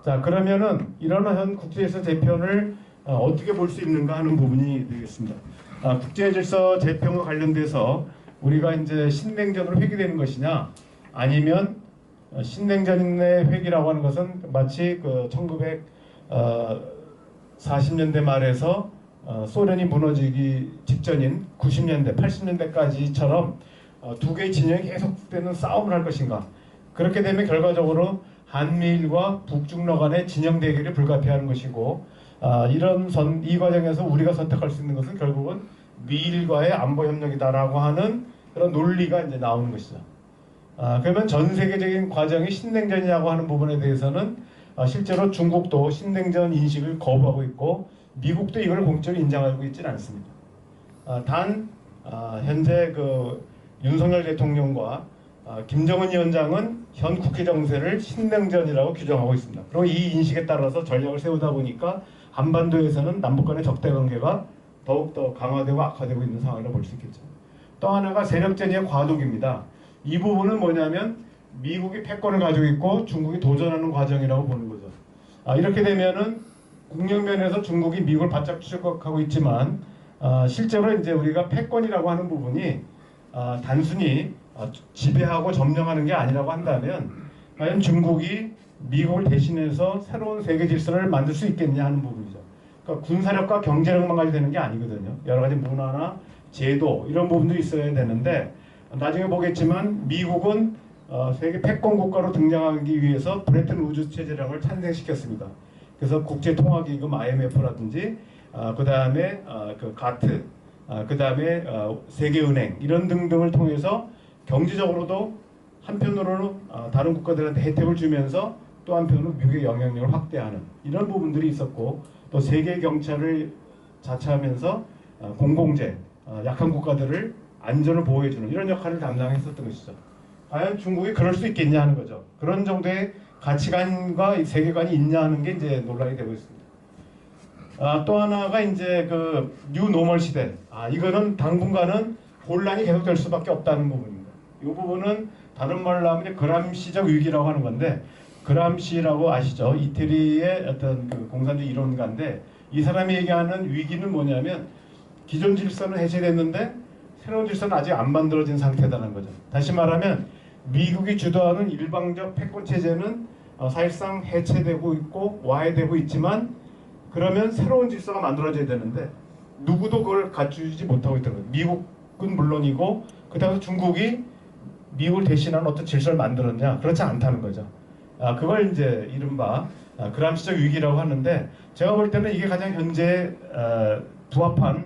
자, 그러면은 이런 국제질서 재편을 어떻게 볼 수 있는가 하는 부분이 되겠습니다. 국제질서 재편과 관련돼서 우리가 이제 신냉전으로 회귀되는 것이냐, 아니면 신냉전의 회귀라고 하는 것은 마치 그 1940년대 말에서 소련이 무너지기 직전인 90년대, 80년대까지처럼 두 개의 진영이 계속되는 싸움을 할 것인가. 그렇게 되면 결과적으로 한미일과 북중러 간의 진영 대결이 불가피하는 것이고, 이 과정에서 우리가 선택할 수 있는 것은 결국은 미일과의 안보 협력이다라고 하는 그런 논리가 이제 나오는 것이죠. 그러면 전 세계적인 과정이 신냉전이라고 하는 부분에 대해서는 실제로 중국도 신냉전 인식을 거부하고 있고, 미국도 이걸 공적으로 인정하고 있지는 않습니다. 단 현재 그 윤석열 대통령과 김정은 위원장은 현 국회 정세를 신냉전이라고 규정하고 있습니다. 그리고 이 인식에 따라서 전략을 세우다 보니까 한반도에서는 남북 간의 적대 관계가 더욱더 강화되고 악화되고 있는 상황이라고 볼 수 있겠죠. 또 하나가 세력전의 과도기입니다. 이 부분은 뭐냐면 미국이 패권을 가지고 있고 중국이 도전하는 과정이라고 보는 거죠. 이렇게 되면은 국력면에서 중국이 미국을 바짝 추적하고 있지만 실제로 이제 우리가 패권이라고 하는 부분이 단순히 지배하고 점령하는 게 아니라고 한다면 과연 중국이 미국을 대신해서 새로운 세계 질서를 만들 수 있겠냐 하는 부분이죠. 그러니까 군사력과 경제력만 가지고 되는 게 아니거든요. 여러 가지 문화나 제도 이런 부분도 있어야 되는데, 나중에 보겠지만 미국은 세계 패권 국가로 등장하기 위해서 브레튼 우드 체제량을 탄생시켰습니다. 그래서 국제통화기금 IMF라든지 그 다음에 그 가트, 그 다음에 세계은행 이런 등등을 통해서 경제적으로도 한편으로는 다른 국가들한테 혜택을 주면서 또 한편으로 미국의 영향력을 확대하는 이런 부분들이 있었고, 또 세계 경찰을 자처하면서 공공재, 약한 국가들을 안전을 보호해주는 이런 역할을 담당했었던 것이죠. 과연 중국이 그럴 수 있겠냐 하는 거죠. 그런 정도의 가치관과 세계관이 있냐 하는 게 이제 논란이 되고 있습니다. 또 하나가 이제 그 뉴노멀 시대. 이거는 당분간은 혼란이 계속될 수밖에 없다는 부분입니다. 이 부분은 다른 말로 하면 그람시적 위기라고 하는 건데, 그람시라고 아시죠? 이태리의 어떤 그 공산주의 이론가인데, 이 사람이 얘기하는 위기는 뭐냐면 기존 질서는 해체됐는데 새로운 질서는 아직 안 만들어진 상태다는 거죠. 다시 말하면 미국이 주도하는 일방적 패권 체제는 사실상 해체되고 있고 와해되고 있지만, 그러면 새로운 질서가 만들어져야 되는데 누구도 그걸 갖추지 못하고 있다는 거예요. 미국은 물론이고, 그다음에 중국이 미국을 대신하는 어떤 질서를 만들었냐? 그렇지 않다는 거죠. 그걸 이제 이른바 그람시적 위기라고 하는데, 제가 볼 때는 이게 가장 현재 부합한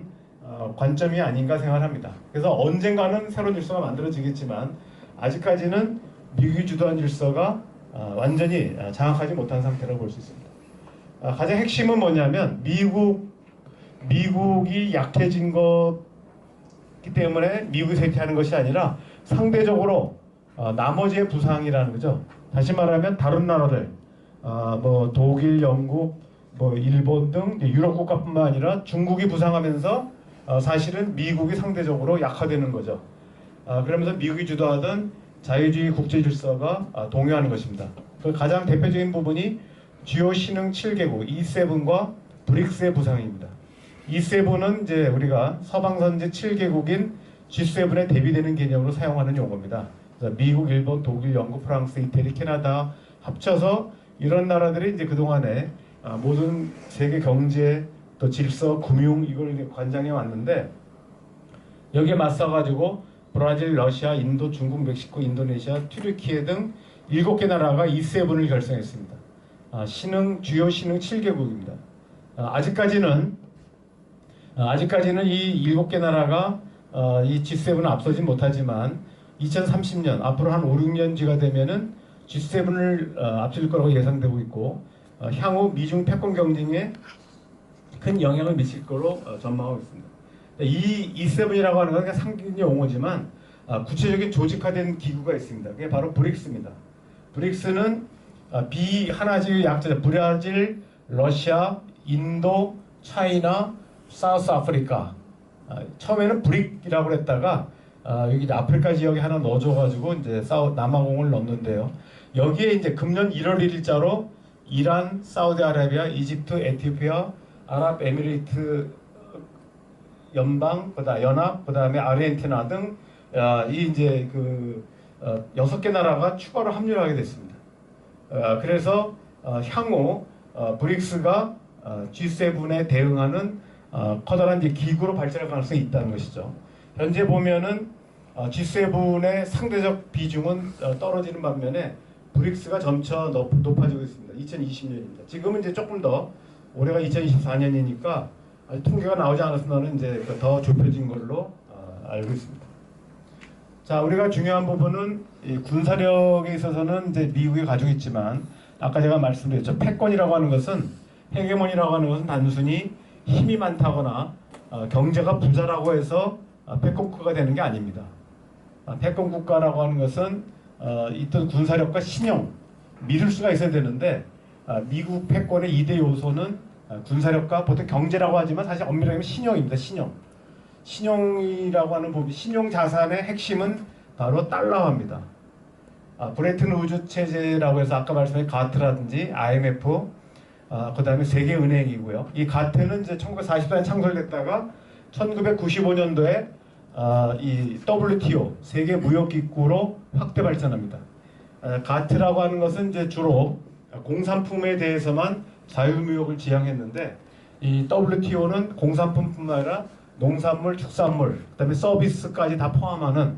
관점이 아닌가 생각합니다. 그래서 언젠가는 새로운 질서가 만들어지겠지만 아직까지는 미국이 주도한 질서가 완전히 장악하지 못한 상태라고 볼 수 있습니다. 가장 핵심은 뭐냐면 미국이 약해진 것이기 때문에 미국이 쇠퇴하는 것이 아니라 상대적으로 나머지의 부상이라는 거죠. 다시 말하면 다른 나라들, 뭐 독일, 영국, 뭐 일본 등 유럽 국가뿐만 아니라 중국이 부상하면서 사실은 미국이 상대적으로 약화되는 거죠. 그러면서 미국이 주도하던 자유주의 국제 질서가 동요하는 것입니다. 그 가장 대표적인 부분이 주요 신흥 7개국 E7과 브릭스의 부상입니다. E7은 이제 우리가 서방 선진 7개국인 G7에 대비되는 개념으로 사용하는 용어입니다. 그래서 미국, 일본, 독일, 영국, 프랑스, 이태리, 캐나다 합쳐서 이런 나라들이 이제 그동안에 모든 세계 경제, 또 질서, 금융 이걸 관장해 왔는데, 여기에 맞서가지고 브라질, 러시아, 인도, 중국, 멕시코, 인도네시아, 튀르키예 등 7개 나라가 E7을 결성했습니다. 주요 신흥 7개국입니다. 아직까지는 이 7개 나라가 이 G7을 앞서진 못하지만 2030년 앞으로 한 5, 6년 뒤가 되면은 G7을 앞질 거라고 예상되고 있고, 향후 미중 패권 경쟁에 큰 영향을 미칠 것으로 전망하고 있습니다. 이 E7이라고 하는 건 그냥 상징 용어지만 구체적인 조직화된 기구가 있습니다. 그게 바로 브릭스입니다. 브릭스는 하나의 약자죠. 브라질, 러시아, 인도, 차이나, 사우스 아프리카. 처음에는 브릭이라고 했다가 여기 아프리카 지역에 하나 넣어줘가지고 이제 남아공을 넣었는데요. 여기에 이제 금년 1월 1일자로 이란, 사우디아라비아, 이집트, 에티오피아, 아랍에미리트 연방, 그다음 연합, 그다음에 아르헨티나 등 이 이제 그 6개 나라가 추가로 합류를 하게 됐습니다. 그래서 향후 브릭스가 G7에 대응하는 커다란 이제 기구로 발전할 가능성이 있다는 것이죠. 현재 보면은 G7의 상대적 비중은 떨어지는 반면에 브릭스가 점차 높아지고 있습니다. 2020년입니다. 지금은 이제 조금 더 올해가 2024년이니까 통계가 나오지 않았으면 이제 더 좁혀진 걸로 알고 있습니다. 자, 우리가 중요한 부분은 이 군사력에 있어서는 이제 미국이 가지고 있지만 아까 제가 말씀드렸죠. 패권이라고 하는 것은 헤게모니라고 하는 것은 단순히 힘이 많다거나 경제가 부자라고 해서 패권국가가 되는 게 아닙니다. 패권 국가라고 하는 것은 있던 군사력과 신용, 믿을 수가 있어야 되는데 미국 패권의 2대 요소는 군사력과 보통 경제라고 하지만 사실 엄밀하게 하면 신용입니다. 신용이라고 하는 부분, 신용 자산의 핵심은 바로 달러화입니다. 브레튼 우즈 체제라고 해서 아까 말씀드린 가트라든지 IMF, 그 다음에 세계은행이고요. 이 가트는 이제 1944년 창설됐다가 1995년도에 이 WTO 세계 무역기구로 확대 발전합니다. 가트라고 하는 것은 이제 주로 공산품에 대해서만 자유무역을 지향했는데 이 WTO는 공산품뿐만 아니라 농산물, 축산물, 그다음에 서비스까지 다 포함하는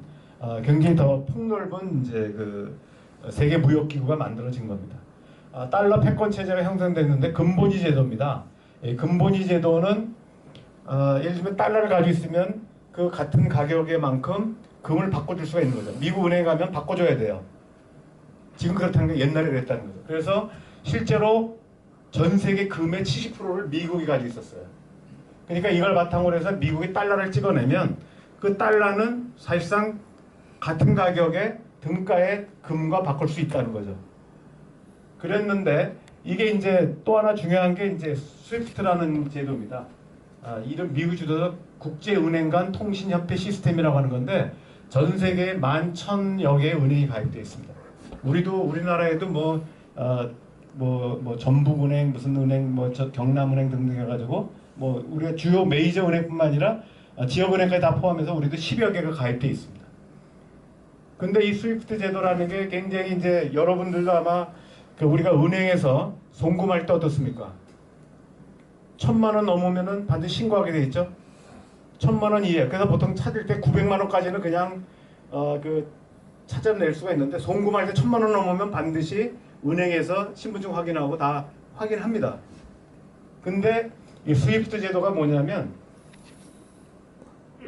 굉장히 더 폭넓은 이제 그 세계 무역기구가 만들어진 겁니다. 달러 패권 체제가 형성됐는데 근본위 제도입니다. 근본위 제도는 예를 들면 달러를 가지고 있으면 그 같은 가격의 만큼 금을 바꿔줄 수가 있는 거죠. 미국 은행에 가면 바꿔줘야 돼요. 지금 그렇다는 게 옛날에 그랬다는 거죠. 그래서 실제로 전 세계 금의 70%를 미국이 가지고 있었어요. 그러니까 이걸 바탕으로 해서 미국이 달러를 찍어내면 그 달러는 사실상 같은 가격의 등가의 금과 바꿀 수 있다는 거죠. 그랬는데 이게 이제 또 하나 중요한 게 이제 스위프트라는 제도입니다. 이름 미국 주도적 국제은행 간 통신협회 시스템이라고 하는 건데 전 세계에 11,000여 개의 은행이 가입되어 있습니다. 우리나라에도 뭐 전북은행 무슨 은행 뭐 경남은행 등등 해가지고 뭐 우리가 주요 메이저 은행뿐만 아니라 지역은행까지 다 포함해서 우리도 10여 개가 가입되어 있습니다. 근데 이 스위프트 제도라는 게 굉장히 이제 여러분들도 아마 우리가 은행에서 송금할 때 어떻습니까? 1,000만 원 넘으면은 반드시 신고하게 돼 있죠. 1,000만 원 이하. 그래서 보통 찾을 때 900만 원까지는 그냥 찾아낼 수가 있는데 송금할 때 1,000만 원 넘으면 반드시 은행에서 신분증 확인하고 다 확인합니다. 근데 이 스위프트 제도가 뭐냐면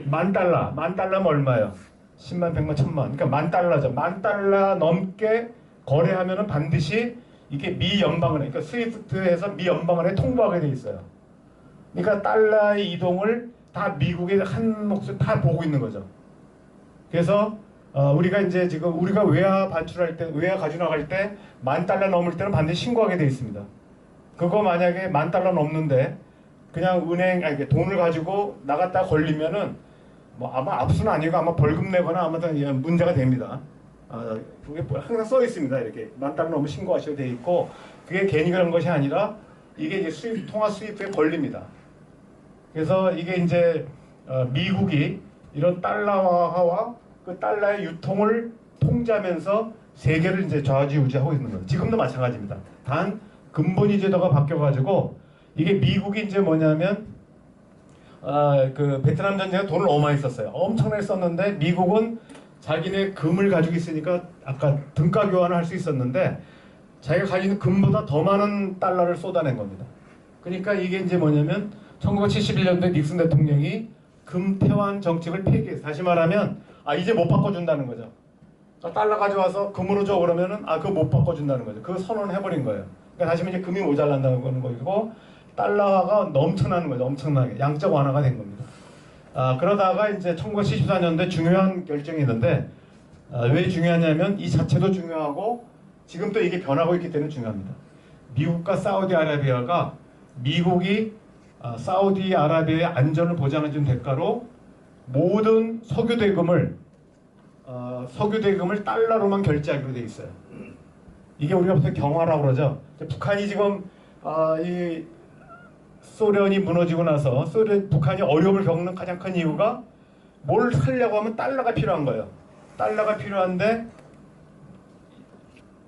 10,000달러면 얼마예요? 10만, 100만, 1,000만. 그러니까 10,000달러죠. 10,000달러 넘게 거래하면은 반드시 이게 미 연방은행, 그러니까 스위프트에서 미 연방은행에 통보하게 돼 있어요. 그러니까 달러의 이동을 다 미국의 한 몫을 다 보고 있는 거죠. 그래서 우리가 이제 지금 우리가 외화 반출할 때, 외화 가지고 나갈 때 10,000달러 넘을 때는 반드시 신고하게 돼 있습니다. 그거 만약에 10,000달러 넘는데 그냥 돈을 가지고 나갔다 걸리면은 뭐 아마 압수는 아니고 아마 벌금 내거나 아무튼 문제가 됩니다. 그게 항상 써 있습니다. 이렇게 10,000달러 넘으면 신고하셔도 돼 있고 그게 괜히 그런 것이 아니라 이게 이제 통화 수입에 걸립니다. 그래서 이게 이제 미국이 이런 달러화와 그 달러의 유통을 통제하면서 세계를 이제 좌지우지하고 있는 거예요. 지금도 마찬가지입니다. 단 근본위 제도가 바뀌어가지고 이게 미국이 이제 뭐냐면 그 베트남 전쟁에 돈을 너무 많이 썼어요. 엄청나게 썼는데 미국은 자기네 금을 가지고 있으니까 아까 등가 교환을 할 수 있었는데 자기가 가지고 있는 금보다 더 많은 달러를 쏟아낸 겁니다. 그러니까 이게 이제 뭐냐면 1971년도에 닉슨 대통령이 금 태환 정책을 폐기해서 다시 말하면 이제 못 바꿔준다는 거죠. 달러 가져와서 금으로 줘 그러면은 그거 못 바꿔준다는 거죠. 그거 선언해버린 거예요. 그러니까 다시 말하면 이제 금이 모자란다는 거고 달러화가 넘쳐나는 거죠. 엄청나게 양적 완화가 된 겁니다. 그러다가 이제 1974년도에 중요한 결정이 있는데 왜 중요하냐면 이 자체도 중요하고 지금 또 이게 변하고 있기 때문에 중요합니다. 미국과 사우디아라비아가 미국이 사우디아라비아의 안전을 보장해준 대가로 모든 석유 대금을 달러로만 결제하기로 돼 있어요. 이게 우리가 보통 경화라고 그러죠. 북한이 지금 이 소련이 무너지고 나서 북한이 어려움을 겪는 가장 큰 이유가 뭘 살려고 하면 달러가 필요한 거예요. 달러가 필요한데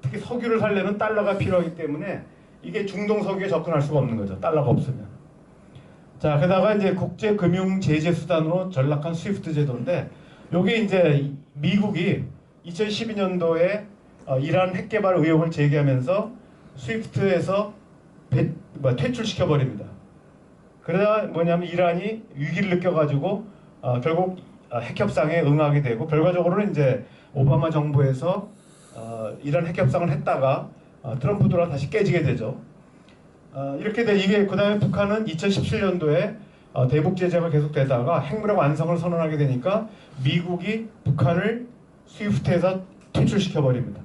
특히 석유를 살려면 달러가 필요하기 때문에 이게 중동 석유에 접근할 수가 없는 거죠. 달러가 없으면. 자, 게다가 이제 국제 금융 제재 수단으로 전락한 스위프트 제도인데 여기 이제 미국이 2012년도에 이란 핵 개발 의혹을 제기하면서 스위프트에서 퇴출시켜 버립니다. 그러다 뭐냐면 이란이 위기를 느껴가지고 결국 핵 협상에 응하게 되고 결과적으로는 이제 오바마 정부에서 이란 핵 협상을 했다가 트럼프 들어와 다시 깨지게 되죠. 이렇게 돼 이게 그다음에 북한은 2017년도에 대북 제재가 계속되다가 핵무력 완성을 선언하게 되니까 미국이 북한을 스위프트에서 퇴출시켜 버립니다.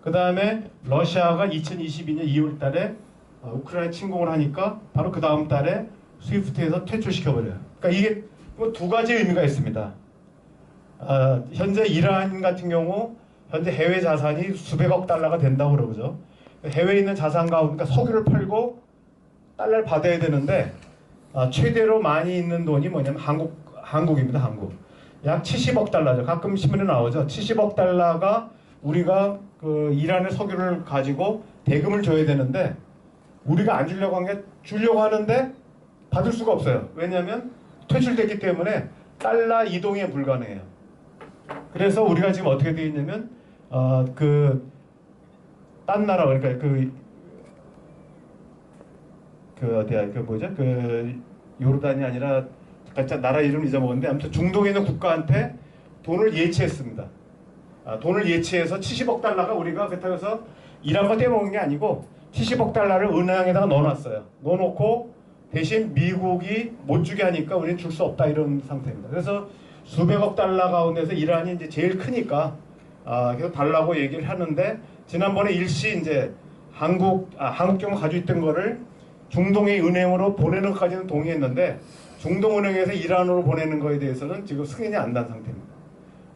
그 다음에 러시아가 2022년 2월 달에 우크라이나 침공을 하니까 바로 그 다음 달에 스위프트에서 퇴출시켜 버려요. 그러니까 이게 두 가지 의미가 있습니다. 현재 이란 같은 경우 현재 해외 자산이 수백억 달러가 된다고 그러죠. 해외에 있는 자산 가운데 그러니까 석유를 팔고 달러를 받아야 되는데 최대로 많이 있는 돈이 뭐냐면 한국입니다. 한국. 약 70억 달러죠. 가끔 신문에 나오죠. 70억 달러가 우리가 그 이란의 석유를 가지고 대금을 줘야 되는데 우리가 안 주려고 한 게 주려고 하는데 받을 수가 없어요. 왜냐하면 퇴출됐기 때문에 달러 이동이 불가능해요. 그래서 우리가 지금 어떻게 되어 있냐면 딴 나라 그러니까 어디야 뭐죠? 요르단이 아니라 각자 나라 이름 잊어먹었는데 아무튼 중동에 있는 국가한테 돈을 예치했습니다. 돈을 예치해서 70억 달러가 우리가 그렇다고 해서 이란과 떼먹은 게 아니고 70억 달러를 은행에다가 넣어놨어요. 넣어놓고 대신 미국이 못 주게 하니까 우리는 줄 수 없다 이런 상태입니다. 그래서 수백억 달러 가운데서 이란이 이제 제일 크니까 계속 달라고 얘기를 하는데 지난번에 일시 이제 한국 경우 가지고 있던 거를 중동의 은행으로 보내는 것까지는 동의했는데 중동은행에서 이란으로 보내는 거에 대해서는 지금 승인이 안 난 상태입니다.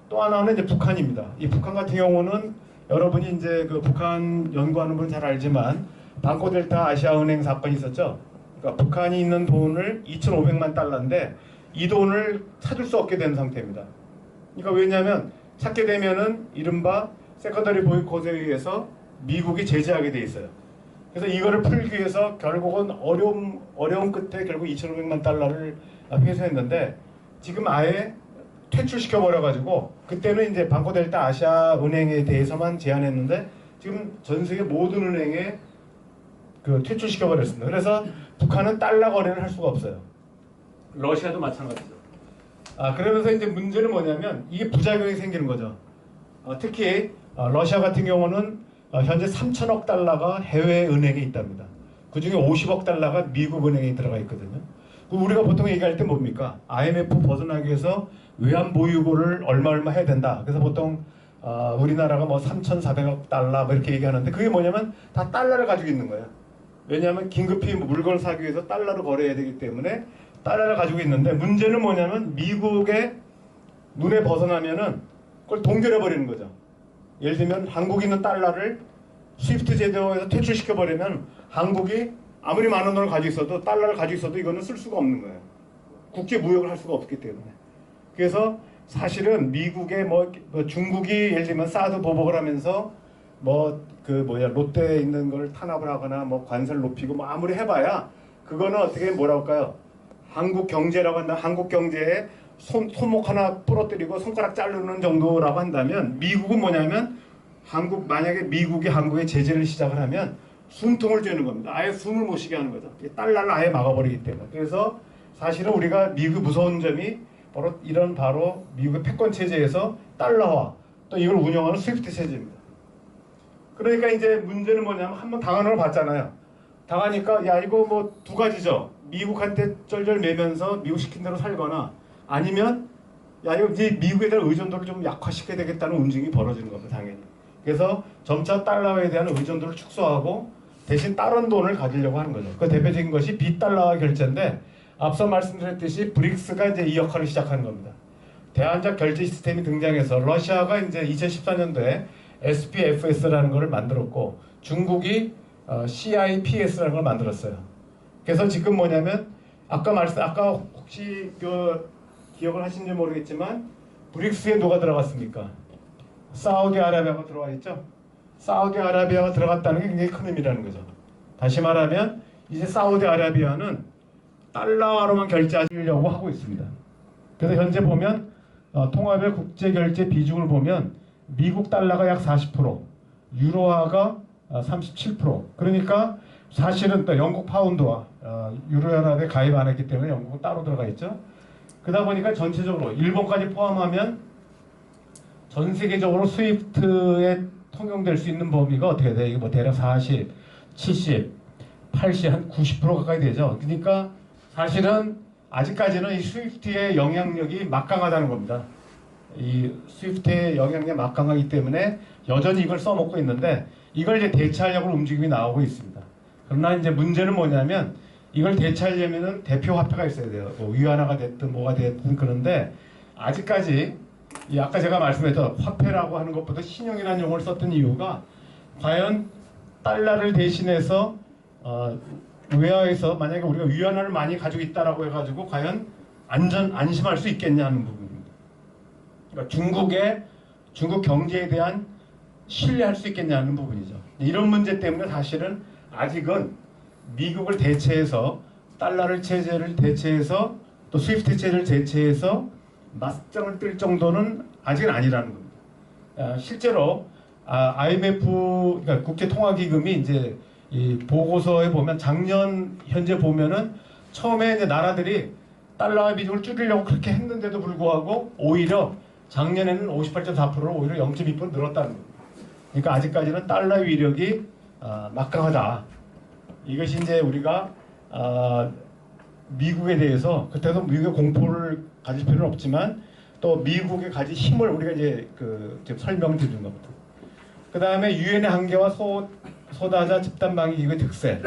또 하나는 이제 북한입니다. 이 북한 같은 경우는 여러분이 이제 그 북한 연구하는 분 잘 알지만 방코델타 아시아은행 사건이 있었죠. 그러니까 북한이 있는 돈을 2,500만 달러인데 이 돈을 찾을 수 없게 된 상태입니다. 그러니까 왜냐하면 찾게 되면은 이른바 세컨더리 보이콧에 의해서 미국이 제재하게 돼 있어요. 그래서 이거를 풀기 위해서 결국은 어려움 끝에 결국 2,500만 달러를 회수했는데 지금 아예 퇴출시켜 버려가지고 그때는 이제 방코델타 아시아은행에 대해서만 제한했는데 지금 전 세계 모든 은행에 퇴출시켜 버렸습니다. 그래서 북한은 달러 거래를 할 수가 없어요. 러시아도 마찬가지죠. 그러면서 이제 문제는 뭐냐면 이게 부작용이 생기는 거죠. 특히 러시아 같은 경우는 현재 3천억 달러가 해외 은행에 있답니다. 그 중에 50억 달러가 미국 은행에 들어가 있거든요. 우리가 보통 얘기할 때 뭡니까? IMF 벗어나기 위해서 외환 보유고를 얼마 해야 된다. 그래서 보통 우리나라가 뭐 3,400억 달러 뭐 이렇게 얘기하는데 그게 뭐냐면 다 달러를 가지고 있는 거예요. 왜냐하면 긴급히 물건을 사기 위해서 달러를 거래해야 되기 때문에 달러를 가지고 있는데 문제는 뭐냐면 미국의 눈에 벗어나면은 그걸 동결해 버리는 거죠. 예를 들면 한국에 있는 달러를 스위프트 제도에서 퇴출시켜 버리면 한국이 아무리 많은 돈을 가지고 있어도 달러를 가지고 있어도 이거는 쓸 수가 없는 거예요. 국제 무역을 할 수가 없기 때문에. 그래서 사실은 미국의 중국이 예를 들면 사드 보복을 하면서 롯데에 있는 걸 탄압을 하거나 관세를 높이고 아무리 해봐야 그거는 어떻게 뭐라고 할까요? 한국 경제라고 한다면 한국 경제에 손목 하나 부러뜨리고 손가락 자르는 정도라고 한다면 미국은 뭐냐면 만약에 미국이 한국에 제재를 시작을 하면 숨통을 쬐는 겁니다. 아예 숨을 못 쉬게 하는 거죠. 달러를 아예 막아버리기 때문에. 그래서 사실은 우리가 미국 무서운 점이 바로 미국의 패권 체제에서 달러화 또 이걸 운영하는 스위프트 체제입니다. 그러니까 이제 문제는 뭐냐면 한번 당하는 걸 봤잖아요. 당하니까 이거 두 가지죠. 미국한테 쩔쩔 매면서 미국 시킨 대로 살거나 아니면 이거 이제 미국에 대한 의존도를 좀 약화시켜야 되겠다는 움직임이 벌어지는 겁니다. 당연히. 그래서 점차 달러에 대한 의존도를 축소하고 대신 다른 돈을 가지려고 하는 거죠. 그 대표적인 것이 비달러화 결제인데 앞서 말씀드렸듯이 브릭스가 이제 이 역할을 시작하는 겁니다. 대안적 결제 시스템이 등장해서 러시아가 이제 2014년도에 SPFS라는 것을 만들었고 중국이 CIPS라는 걸 만들었어요. 그래서 지금 뭐냐면 아까 혹시 기억을 하신지 모르겠지만 브릭스에 누가 들어갔습니까? 사우디아라비아가 들어와 있죠. 사우디아라비아가 들어갔다는 게 굉장히 큰 의미라는 거죠. 다시 말하면 이제 사우디아라비아는 달러화로만 결제하려고 하고 있습니다. 그래서 현재 보면 통합의 국제 결제 비중을 보면 미국 달러가 약 40%, 유로화가 37%. 그러니까 사실은 또 영국 파운드와 유로연합에 가입 안 했기 때문에 영국은 따로 들어가 있죠. 그러다 보니까 전체적으로 일본까지 포함하면 전 세계적으로 스위프트에 통용될 수 있는 범위가 어떻게 돼? 이게 뭐 대략 40, 70, 80, 한 90% 가까이 되죠. 그러니까 사실은 아직까지는 이 스위프트의 영향력이 막강하다는 겁니다. 이 스위프트의 영향력이 막강하기 때문에 여전히 이걸 써먹고 있는데 이걸 이제 대체하려고 움직임이 나오고 있습니다. 그러나 이제 문제는 뭐냐면 이걸 대체하려면은 대표 화폐가 있어야 돼요. 뭐 위안화가 됐든 뭐가 됐든. 그런데 아직까지 아까 제가 말씀했던 화폐라고 하는 것보다 신용이라는 용어를 썼던 이유가 과연 달러를 대신해서 외화에서 만약에 우리가 위안화를 많이 가지고 있다라고 해가지고 과연 안심할 수 있겠냐는 부분입니다. 그러니까 중국 경제에 대한 신뢰할 수 있겠냐는 부분이죠. 이런 문제 때문에 사실은 아직은 미국을 대체해서 달러를 체제를 대체해서 또 스위프트 체제를 대체해서 맞짱을 뜰 정도는 아직은 아니라는 겁니다. 실제로 IMF 그러니까 국제통화기금이 이제 이 보고서에 보면 작년 현재 보면은 처음에 이제 나라들이 달러화 비중을 줄이려고 그렇게 했는데도 불구하고 오히려 작년에는 58.4%로 오히려 0.2% 늘었다는 겁니다. 그러니까 아직까지는 달러 위력이 막강하다. 이것이 이제 우리가 미국에 대해서 그때도 미국의 공포를 가질 필요는 없지만 또 미국에 가진 힘을 우리가 이제 지금 설명드리는 겁니다. 그 다음에 유엔의 한계와 소다자 집단방위 기구의 특색.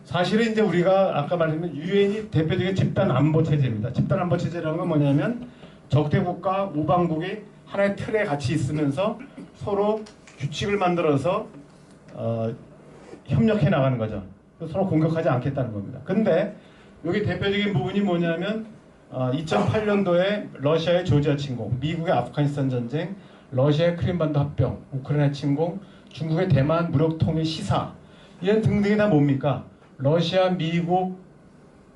사실은 이제 우리가 아까 말했지만 유엔이 대표적인 집단 안보 체제입니다. 집단 안보 체제라는 건 뭐냐면 적대국과 우방국이 하나의 틀에 같이 있으면서 서로 규칙을 만들어서 협력해 나가는 거죠. 서로 공격하지 않겠다는 겁니다. 근데 여기 대표적인 부분이 뭐냐면 2008년도에 러시아의 조지아 침공, 미국의 아프가니스탄 전쟁, 러시아의 크림반도 합병, 우크라이나 침공, 중국의 대만 무력 통일 시사 이런 등등이 다 뭡니까? 러시아, 미국,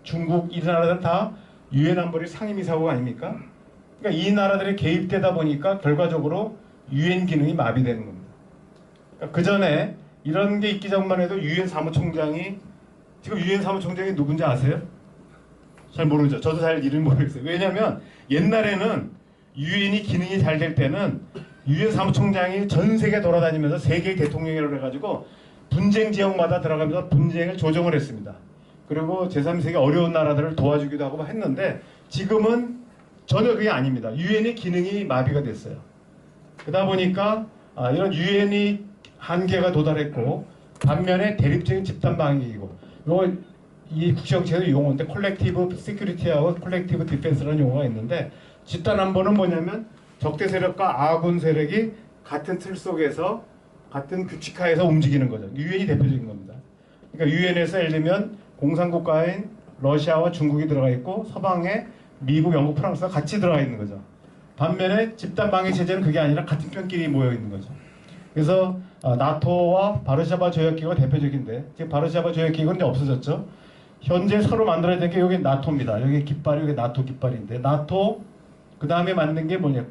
중국 이 나라들 다 유엔 안보리 상임이사국 아닙니까? 그러니까 이 나라들이 개입되다 보니까 결과적으로 유엔 기능이 마비되는 겁니다. 그러니까 그 전에 이런 게 있기 전만 해도 유엔 사무총장이 지금 유엔 사무총장이 누군지 아세요? 잘 모르죠. 저도 잘 이름 모르겠어요. 왜냐하면 옛날에는 유엔이 기능이 잘 될 때는 유엔 사무총장이 전 세계 돌아다니면서 세계 대통령이라고 해가지고 분쟁 지역마다 들어가면서 분쟁을 조정을 했습니다. 그리고 제3세계 어려운 나라들을 도와주기도 하고 했는데 지금은 전혀 그게 아닙니다. 유엔의 기능이 마비가 됐어요. 그러다 보니까 이런 유엔이 한계가 도달했고 반면에 대립적인 집단방위이고 이 국제정치에서 용어인데 콜렉티브 시큐리티하고 콜렉티브 디펜스라는 용어가 있는데 집단 안보는 뭐냐면 적대 세력과 아군 세력이 같은 틀 속에서 같은 규칙하에서 움직이는 거죠. 유엔이 대표적인 겁니다. 그러니까 유엔에서 예를 들면 공산국가인 러시아와 중국이 들어가 있고 서방에 미국, 영국, 프랑스가 같이 들어가 있는 거죠. 반면에 집단 방위 체제는 그게 아니라 같은 편끼리 모여 있는 거죠. 그래서 나토와 바르샤바 조약기구가 대표적인데 지금 바르샤바 조약기구는 이제 없어졌죠. 현재 서로 만들어야 되는 게 여기 나토입니다. 여기 깃발이 여기 나토 깃발인데 나토 그 다음에 만든 게 뭐냐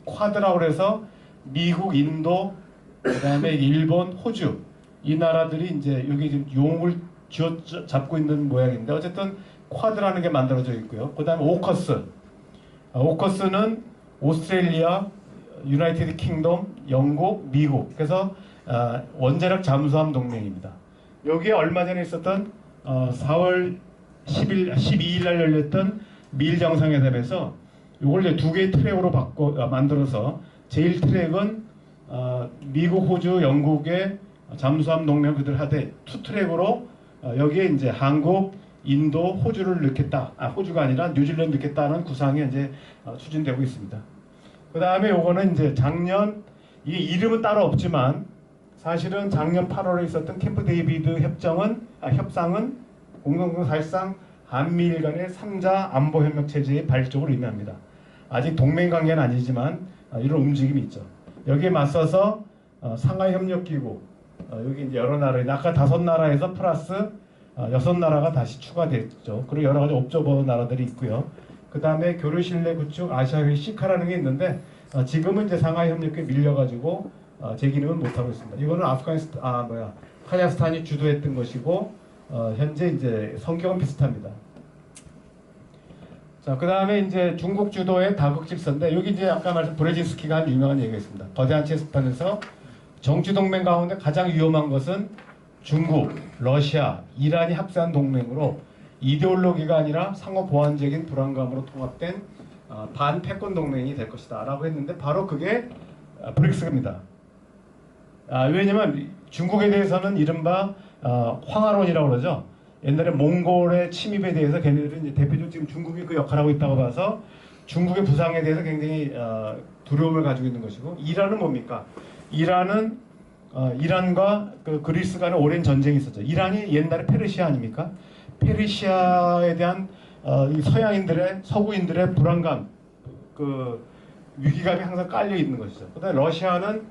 쿼드라고 해서 미국, 인도, 그 다음에 일본, 호주 이 나라들이 이제 여기 지금 용을 쥐어 잡고 있는 모양인데 어쨌든 쿼드라는 게 만들어져 있고요. 그 다음에 오커스. 오커스는 오스트레일리아, 유나이티드 킹덤, 영국, 미국. 그래서 원자력 잠수함 동맹입니다. 여기에 얼마 전에 있었던 4월 12일 날 열렸던 미일 정상회담에서 이걸 이제 두 개의 트랙으로 만들어서 제일 트랙은 미국, 호주, 영국의 잠수함 동맹 그들 하되 투 트랙으로 여기에 이제 한국, 인도, 호주를 넣겠다. 호주가 아니라 뉴질랜드 넣겠다는 구상이 이제 추진되고 있습니다. 그 다음에 요거는 이제 작년 이게 이름은 따로 없지만 사실은 작년 8월에 있었던 캠프 데이비드 협상은 공동성 사실상 한미일 간의 3자 안보 협력 체제의 발족으로 의미합니다. 아직 동맹 관계는 아니지만 이런 움직임이 있죠. 여기에 맞서서 상하이 협력기구 여기 이제 여러 나라, 아까 5나라에서 플러스 6나라가 다시 추가됐죠. 그리고 여러 가지 옵저버 나라들이 있고요. 그 다음에 교류신뢰 구축 아시아회 시카라는 게 있는데 지금은 이제 상하이 협력에 밀려가지고 제 기능은 못하고 있습니다. 이거는 카자흐스탄이 주도했던 것이고 현재 이제 성격은 비슷합니다. 자, 그 다음에 이제 중국 주도의 다국 질서인데 여기 이제 아까 말씀 브레진스키가 한 유명한 얘기가 있습니다. 거대한 체스판에서 정치 동맹 가운데 가장 위험한 것은 중국, 러시아, 이란이 합세한 동맹으로 이데올로기가 아니라 상호 보완적인 불안감으로 통합된 반패권 동맹이 될 것이다 라고 했는데 바로 그게 브릭스입니다. 왜냐면 중국에 대해서는 이른바 황하론이라고 그러죠. 옛날에 몽골의 침입에 대해서 걔네들은 이제 대표적으로 지금 중국이 그 역할을 하고 있다고 봐서 중국의 부상에 대해서 굉장히 두려움을 가지고 있는 것이고, 이란은 뭡니까? 이란은 이란과 그 그리스 간의 오랜 전쟁이 있었죠. 이란이 옛날에 페르시아 아닙니까? 페르시아에 대한 이 서양인들의 서구인들의 불안감, 그 위기감이 항상 깔려 있는 것이죠. 그다음에 러시아는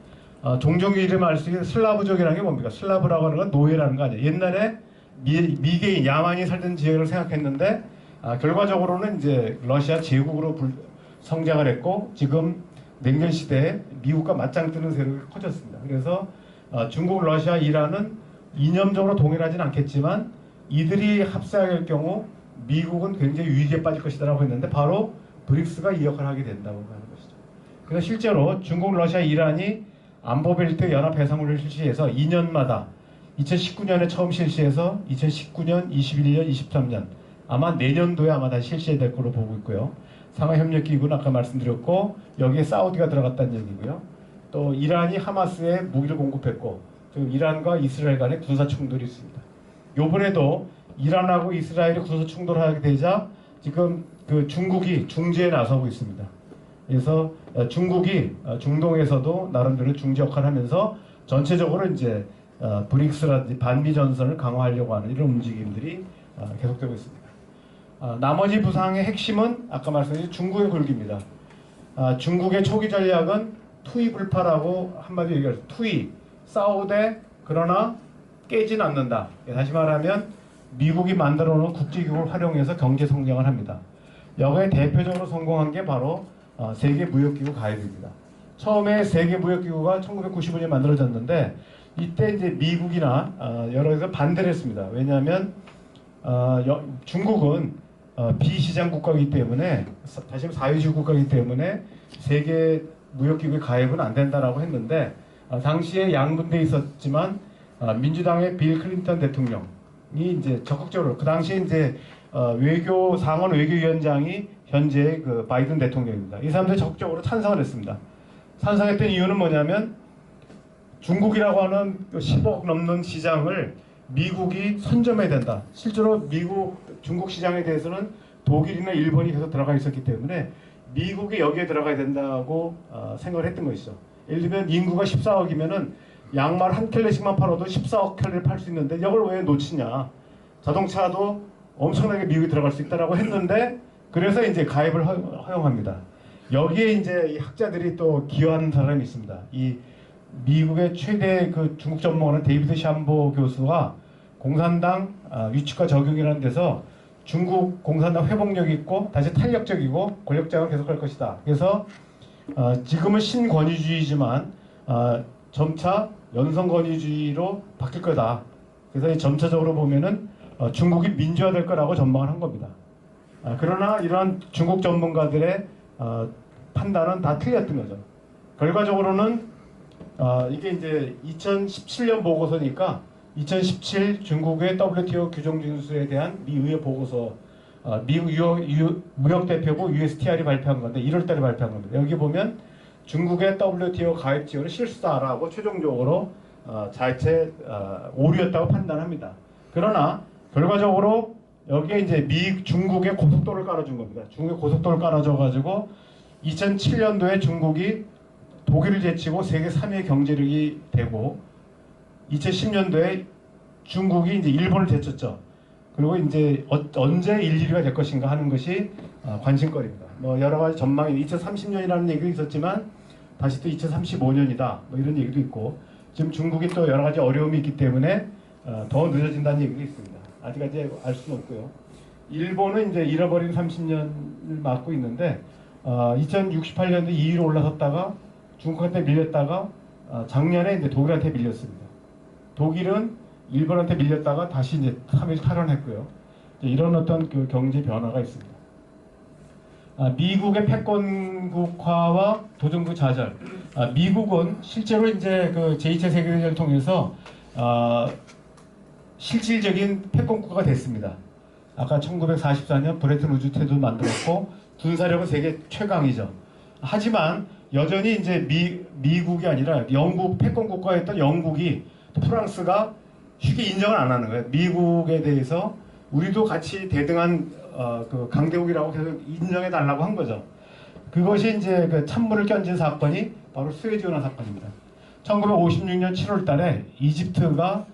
종종 이름 알 수 있는 슬라브족이라는 게 뭡니까? 슬라브라고 하는 건 노예라는 거 아니에요. 옛날에 미개인 야만이 살던 지역을 생각했는데 결과적으로는 이제 러시아 제국으로 성장을 했고 지금 냉전 시대에 미국과 맞짱 뜨는 세력이 커졌습니다. 그래서 중국, 러시아, 이란은 이념적으로 동일하지는 않겠지만 이들이 합세하게 될 경우 미국은 굉장히 위기에 빠질 것이다라고 했는데 바로 브릭스가 이 역할을 하게 된다고 하는 것이죠. 그래서 실제로 중국, 러시아, 이란이 안보벨트 연합 해상훈련을 실시해서 2년마다 2019년에 처음 실시해서 2019년, 21년, 23년 아마 내년도에 아마 다시 실시해야 될 거로 보고 있고요. 상하협력기구는 아까 말씀드렸고 여기에 사우디가 들어갔다는 얘기고요. 또 이란이 하마스에 무기를 공급했고 지금 이란과 이스라엘 간의 군사 충돌이 있습니다. 요번에도 이란하고 이스라엘이 군사 충돌하게 되자 지금 그 중국이 중재에 나서고 있습니다. 그래서 중국이 중동에서도 나름대로 중재 역할을 하면서 전체적으로 이제 브릭스라든지 반미 전선을 강화하려고 하는 이런 움직임들이 계속되고 있습니다. 나머지 부상의 핵심은 아까 말씀드린 중국의 굴기입니다. 중국의 초기 전략은 투위 불파라고 한마디로 얘기할 수 있어요. 투위, 싸우되 그러나 깨진 않는다. 다시 말하면 미국이 만들어 놓은 국제기구를 활용해서 경제 성장을 합니다. 여기에 대표적으로 성공한 게 바로 세계무역기구 가입입니다. 처음에 세계무역기구가 1995년에 만들어졌는데 이때 이제 미국이나 여러 데서 반대를 했습니다. 왜냐하면 중국은 비시장 국가이기 때문에 다시 말해 사회주의 국가이기 때문에 세계무역기구에 가입은 안 된다라고 했는데 당시에 양분돼 있었지만 민주당의 빌 클린턴 대통령이 이제 적극적으로 그 당시에 이제 상원 외교위원장이 현재 그 바이든 대통령입니다. 이 사람들이 적극적으로 찬성을 했습니다. 찬성했던 이유는 뭐냐면 중국이라고 하는 10억 넘는 시장을 미국이 선점해야 된다. 실제로 중국 시장에 대해서는 독일이나 일본이 계속 들어가 있었기 때문에 미국이 여기에 들어가야 된다고 생각을 했던 것이죠. 예를 들면 인구가 14억이면은 양말 한 켤레씩만 팔아도 14억 켤레를 팔 수 있는데 이걸 왜 놓치냐. 자동차도 엄청나게 미국이 들어갈 수 있다라고 했는데 그래서 이제 가입을 허용합니다. 여기에 이제 이 학자들이 또 기여하는 사람이 있습니다. 이 미국의 최대 그 중국 전문가는 데이비드 샴보 교수가 공산당 위축과 적용이라는 데서 중국 공산당 회복력이 있고 다시 탄력적이고 권력장을 계속할 것이다. 그래서 지금은 신권위주의지만 점차 연성권위주의로 바뀔 거다. 그래서 점차적으로 보면은 중국이 민주화될 거라고 전망을 한 겁니다. 그러나 이러한 중국 전문가들의 판단은 다 틀렸던 거죠. 결과적으로는 이게 이제 2017년 보고서니까 2017 중국의 WTO 규정 준수에 대한 미 의회 보고서 미국 무역대표부 USTR이 발표한 건데 1월달에 발표한 겁니다. 여기 보면 중국의 WTO 가입 지원은 실수다라고 최종적으로 자체 오류였다고 판단합니다. 그러나 결과적으로 여기에 이제 중국의 고속도로를 깔아준 겁니다. 중국의 고속도로를 깔아줘 가지고 2007년도에 중국이 독일을 제치고 세계 3위의 경제력이 되고 2010년도에 중국이 이제 일본을 제쳤죠. 그리고 이제 언제 1, 2위가 될 것인가 하는 것이 관심거리입니다. 뭐 여러 가지 전망이 2030년이라는 얘기도 있었지만 다시 또 2035년이다. 뭐 이런 얘기도 있고 지금 중국이 또 여러 가지 어려움이 있기 때문에 더 늦어진다는 얘기도 있습니다. 아직까지 알 수는 없고요. 일본은 이제 잃어버린 30년을 맞고 있는데 2068년도 2위로 올라섰다가 중국한테 밀렸다가 작년에 이제 독일한테 밀렸습니다. 독일은 일본한테 밀렸다가 다시 이제 3위를 탈환했고요. 이런 어떤 그 경제 변화가 있습니다. 미국의 패권국화와 도전국 좌절. 미국은 실제로 이제 그 제2차 세계대전을 통해서 실질적인 패권국가가 됐습니다. 아까 1944년 브레튼 우즈 태도 만들었고 군사력은 세계 최강이죠. 하지만 여전히 이제 미국이 아니라 영국 패권국가였던 영국이 또 프랑스가 쉽게 인정을 안 하는 거예요. 미국에 대해서 우리도 같이 대등한 그 강대국이라고 계속 인정해 달라고 한 거죠. 그것이 이제 그 찬물을 끼얹은 사건이 바로 수에즈 운하 사건입니다. 1956년 7월 달에 이집트가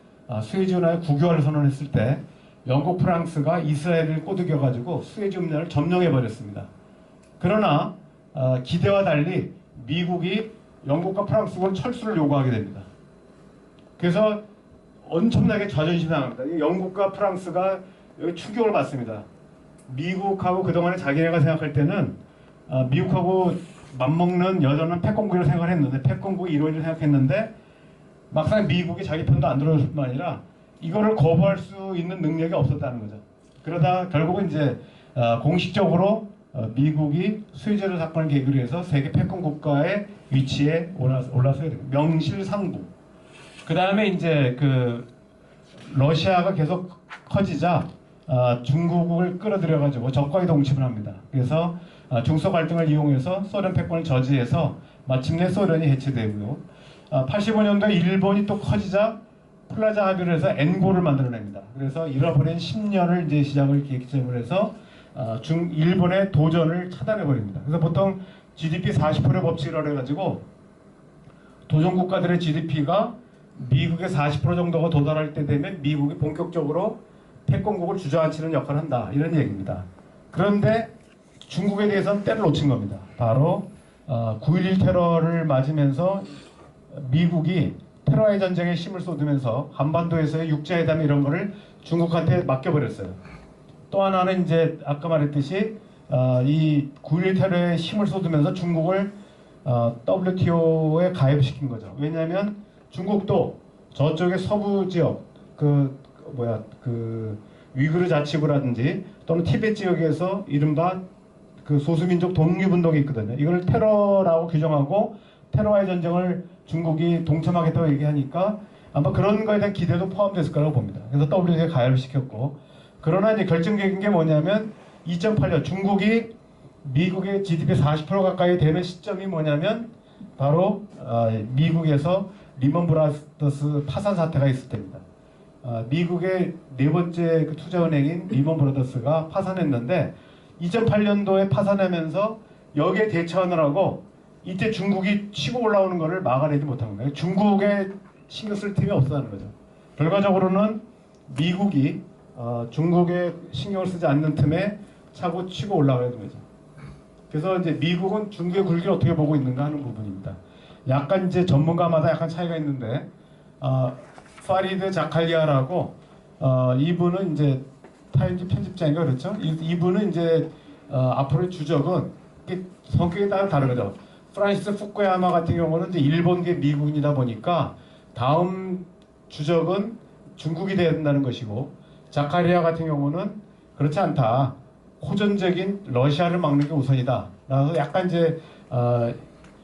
수에즈 운하에 국유화를 선언했을 때 영국, 프랑스가 이스라엘을 꼬드겨 가지고 수에즈 운하를 점령해 버렸습니다. 그러나 기대와 달리 미국이 영국과 프랑스군 철수를 요구하게 됩니다. 그래서 엄청나게 자존심 상합니다. 영국과 프랑스가 여기 충격을 받습니다. 미국하고 그동안에 자기네가 생각할 때는 미국하고 맞먹는 여전한 패권국이라고 생각을 했는데 패권국의 일원이라고 생각했는데 막상 미국이 자기 편도 안 들어줄 뿐만 아니라 이거를 거부할 수 있는 능력이 없었다는 거죠. 그러다 결국은 이제 공식적으로 미국이 수에즈 사건을 계기로 해서 세계 패권 국가의 위치에 올라서게 됩니다. 명실상부. 그 다음에 이제 그 러시아가 계속 커지자 중국을 끌어들여가지고 적과의 동침을 합니다. 그래서 중소 갈등을 이용해서 소련 패권을 저지해서 마침내 소련이 해체되고요. 85년도에 일본이 또 커지자 플라자 합의를 해서 엔고를 만들어냅니다. 그래서 잃어버린 10년을 이제 시작을 기점으로 해서 일본의 도전을 차단해 버립니다. 그래서 보통 GDP 40%의 법칙이라고 해가지고 도전 국가들의 GDP가 미국의 40% 정도가 도달할 때 되면 미국이 본격적으로 패권국을 주저앉히는 역할을 한다. 이런 얘기입니다. 그런데 중국에 대해서는 때를 놓친 겁니다. 바로 9.11 테러를 맞으면서 미국이 테러의 전쟁에 힘을 쏟으면서 한반도에서의 육자회담 이런 거를 중국한테 맡겨버렸어요. 또 하나는 이제 아까 말했듯이 이 9.11 테러에 힘을 쏟으면서 중국을 WTO에 가입시킨 거죠. 왜냐하면 중국도 저쪽의 서부 지역 그 위구르 자치구라든지 또는 티베트 지역에서 이른바 그 소수민족 독립운동이 있거든요. 이걸 테러라고 규정하고 테러와의 전쟁을 중국이 동참하겠다고 얘기하니까 아마 그런 거에 대한 기대도 포함됐을 거라고 봅니다. 그래서 WTO에 가입을 시켰고 그러나 이제 결정적인 게 뭐냐면 2008년 중국이 미국의 GDP 40% 가까이 되는 시점이 뭐냐면 바로 미국에서 리먼 브라더스 파산 사태가 있을 때입니다. 미국의 네 번째 그 투자은행인 리먼 브라더스가 파산했는데 2008년도에 파산하면서 여기에 대처하느라고 이때 중국이 치고 올라오는 것을 막아내지 못한 겁니다. 중국에 신경 쓸 틈이 없었다는 거죠. 결과적으로는 미국이 중국에 신경을 쓰지 않는 틈에 차고 치고 올라가야 되는 거죠. 그래서 이제 미국은 중국의 굴기를 어떻게 보고 있는가 하는 부분입니다. 약간 이제 전문가마다 약간 차이가 있는데 파리드 자칼리아라고 이분은 이제 타임즈 편집장인가 그렇죠? 이분은 이제 앞으로의 주적은 성격에 따라 다른 거죠. 프란시스 후쿠야마 같은 경우는 이제 일본계 미국인이다 보니까 다음 주적은 중국이 돼야 된다는 것이고 자카리아 같은 경우는 그렇지 않다. 호전적인 러시아를 막는 게 우선이다. 라서 약간 이제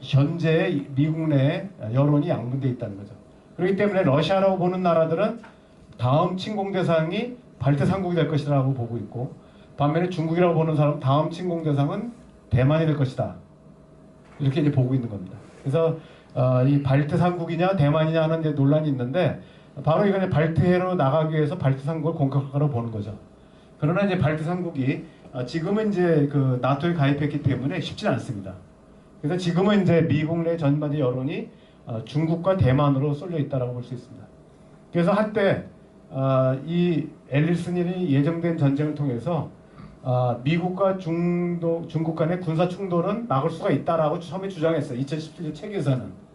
현재 미국 내 여론이 양분되어 있다는 거죠. 그렇기 때문에 러시아라고 보는 나라들은 다음 침공 대상이 발트 삼국이 될 것이라고 보고 있고 반면에 중국이라고 보는 사람은 다음 침공 대상은 대만이 될 것이다. 이렇게 이제 보고 있는 겁니다. 그래서 이 발트 삼국이냐 대만이냐 하는 이제 논란이 있는데 바로 이건 발트해로 나가기 위해서 발트 삼국을 공격하라고 보는 거죠. 그러나 이제 발트 삼국이 지금은 이제 그 나토에 가입했기 때문에 쉽지는 않습니다. 그래서 지금은 이제 미국 내 전반적 여론이 중국과 대만으로 쏠려 있다라고 볼 수 있습니다. 그래서 한때 이 앨리슨이 예정된 전쟁을 통해서 미국과 중국 간의 군사 충돌은 막을 수가 있다라고 처음에 주장했어요. 2017년 책에서는.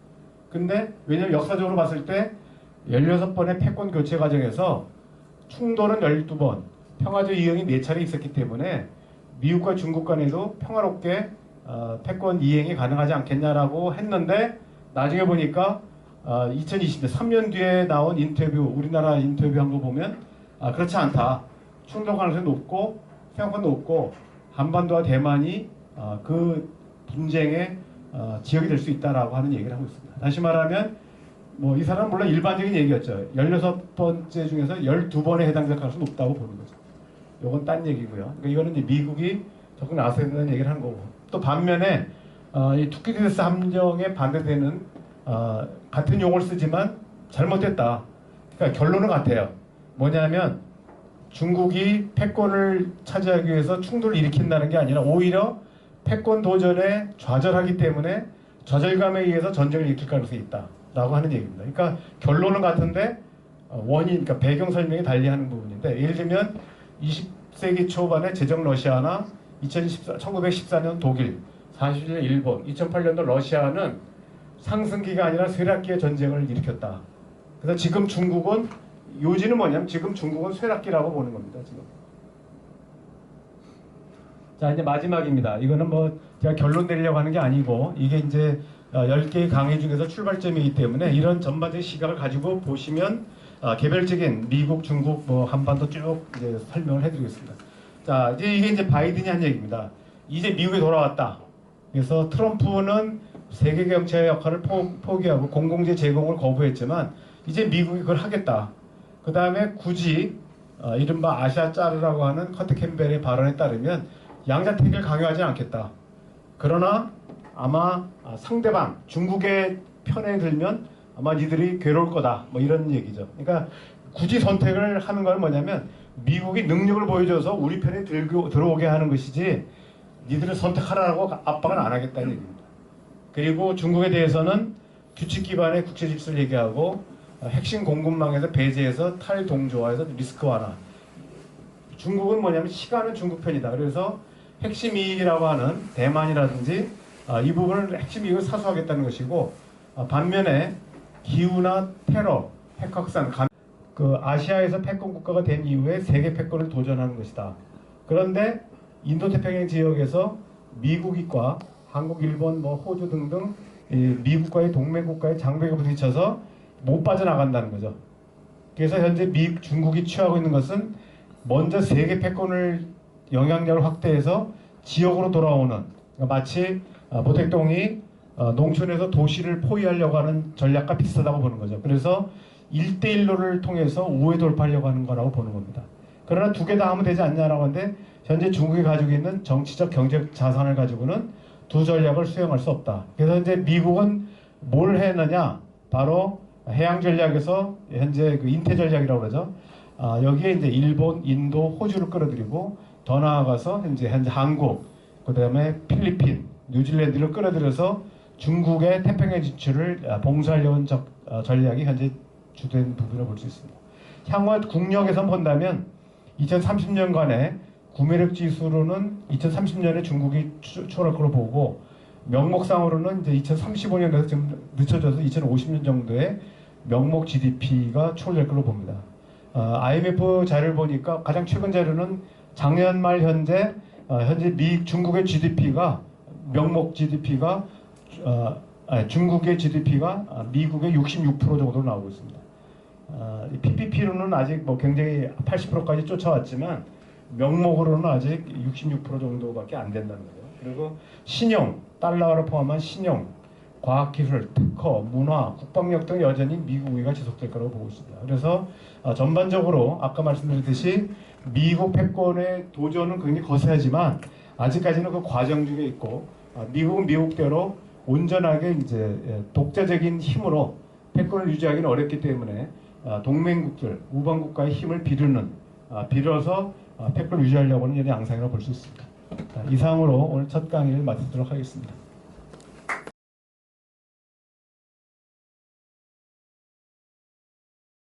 근데 왜냐하면 역사적으로 봤을 때 16번의 패권 교체 과정에서 충돌은 12번, 평화적 이행이 4차례 있었기 때문에 미국과 중국 간에도 평화롭게 패권 이행이 가능하지 않겠냐라고 했는데 나중에 보니까 2020년 3년 뒤에 나온 인터뷰, 우리나라 인터뷰한 거 보면 그렇지 않다. 충돌 가능성이 높고 생각보다 높고 한반도와 대만이 그 분쟁의 지역이 될 수 있다라고 하는 얘기를 하고 있습니다. 다시 말하면 뭐 이 사람은 물론 일반적인 얘기였죠. 16번째 중에서 12번에 해당될 가능성이 높다고 보는 거죠. 요건 딴 얘기고요. 그러니까 이거는 이제 미국이 적극 나서야 된다는 얘기를 하는 거고. 또 반면에 이 투키디디스 함정에 반대되는 같은 용어를 쓰지만 잘못됐다. 그러니까 결론은 같아요. 뭐냐면 중국이 패권을 차지하기 위해서 충돌을 일으킨다는 게 아니라 오히려 패권 도전에 좌절하기 때문에 좌절감에 의해서 전쟁을 일으킬 가능성이 있다라고 하는 얘기입니다. 그러니까 결론은 같은데 원인, 그러니까 배경 설명이 달리하는 부분인데 예를 들면 20세기 초반에 제정 러시아나 1914년 독일, 41년 일본, 2008년도 러시아는 상승기가 아니라 쇠락기의 전쟁을 일으켰다. 그래서 지금 중국은 요지는 뭐냐면 지금 중국은 쇠락기라고 보는 겁니다. 지금. 자 이제 마지막입니다. 이거는 뭐 제가 결론 내리려고 하는 게 아니고 이게 이제 10개의 강의 중에서 출발점이기 때문에 이런 전반적인 시각을 가지고 보시면 개별적인 미국, 중국, 뭐 한반도 쭉 이제 설명을 해드리겠습니다. 자 이제 이게 이제 바이든이 한 얘기입니다. 이제 미국이 돌아왔다. 그래서 트럼프는 세계 경제의 역할을 포기하고 공공재 제공을 거부했지만 이제 미국이 그걸 하겠다. 그 다음에 굳이 이른바 아시아 짜르라고 하는 커트 캠벨의 발언에 따르면 양자택일을 강요하지 않겠다. 그러나 아마 상대방 중국의 편에 들면 아마 니들이 괴로울 거다. 뭐 이런 얘기죠. 그러니까 굳이 선택을 하는 건 뭐냐면 미국이 능력을 보여줘서 우리 편에 들어오게 하는 것이지 니들을 선택하라고 압박은 안 하겠다는 얘기입니다. 그리고 중국에 대해서는 규칙 기반의 국제 질서를 얘기하고 핵심 공급망에서 배제해서 탈동조화에서 리스크 완화. 중국은 뭐냐면 시간은 중국 편이다. 그래서 핵심 이익이라고 하는 대만이라든지 이 부분을 핵심 이익을 사수하겠다는 것이고 반면에 기후나 테러, 핵 확산, 그 아시아에서 패권 국가가 된 이후에 세계 패권을 도전하는 것이다. 그런데 인도태평양 지역에서 미국과 한국, 일본, 뭐 호주 등등 미국과의 동맹국가의 장벽에 부딪혀서 못 빠져나간다는 거죠. 그래서 현재 중국이 취하고 있는 것은 먼저 세계 패권을 영향력을 확대해서 지역으로 돌아오는, 그러니까 마치 모택동이 농촌에서 도시를 포위하려고 하는 전략과 비슷하다고 보는 거죠. 그래서 1대1로를 통해서 우회 돌파하려고 하는 거라고 보는 겁니다. 그러나 두 개 다 하면 되지 않냐라고 하는데 현재 중국이 가지고 있는 정치적 경제적 자산을 가지고는 두 전략을 수행할 수 없다. 그래서 이제 미국은 뭘 했느냐? 바로 해양 전략에서 현재 그 인태 전략이라고 그러죠. 여기에 이제 일본, 인도, 호주를 끌어들이고 더 나아가서 현재 한국, 그다음에 필리핀, 뉴질랜드를 끌어들여서 중국의 태평양 진출을 봉쇄하려는 전략이 현재 주된 부분을 볼 수 있습니다. 향후 국력에서 본다면 2030년간의 구매력 지수로는 2030년에 중국이 초월할 걸로 보고 명목상으로는 이제 2035년에서 지금 늦춰져서 2050년 정도에 명목 GDP가 초월될 걸로 봅니다. IMF 자료를 보니까 가장 최근 자료는 작년 말 현재 중국의 GDP가 명목 GDP가 중국의 GDP가 미국의 66% 정도로 나오고 있습니다. PPP로는 아직 뭐 굉장히 80%까지 쫓아왔지만 명목으로는 아직 66% 정도밖에 안 된다는 거죠. 그리고 신용, 달러를 포함한 신용, 과학기술, 특허, 문화, 국방력 등 여전히 미국 우위가 지속될 거라고 보고 있습니다. 그래서 전반적으로 아까 말씀드렸듯이 미국 패권의 도전은 굉장히 거세하지만 아직까지는 그 과정 중에 있고 미국은 미국대로 온전하게 이제 독자적인 힘으로 패권을 유지하기는 어렵기 때문에 동맹국들, 우방국가의 힘을 빌어서 패권을 유지하려고 하는 양상이라고 볼 수 있습니다. 이상으로 오늘 첫 강의를 마치도록 하겠습니다.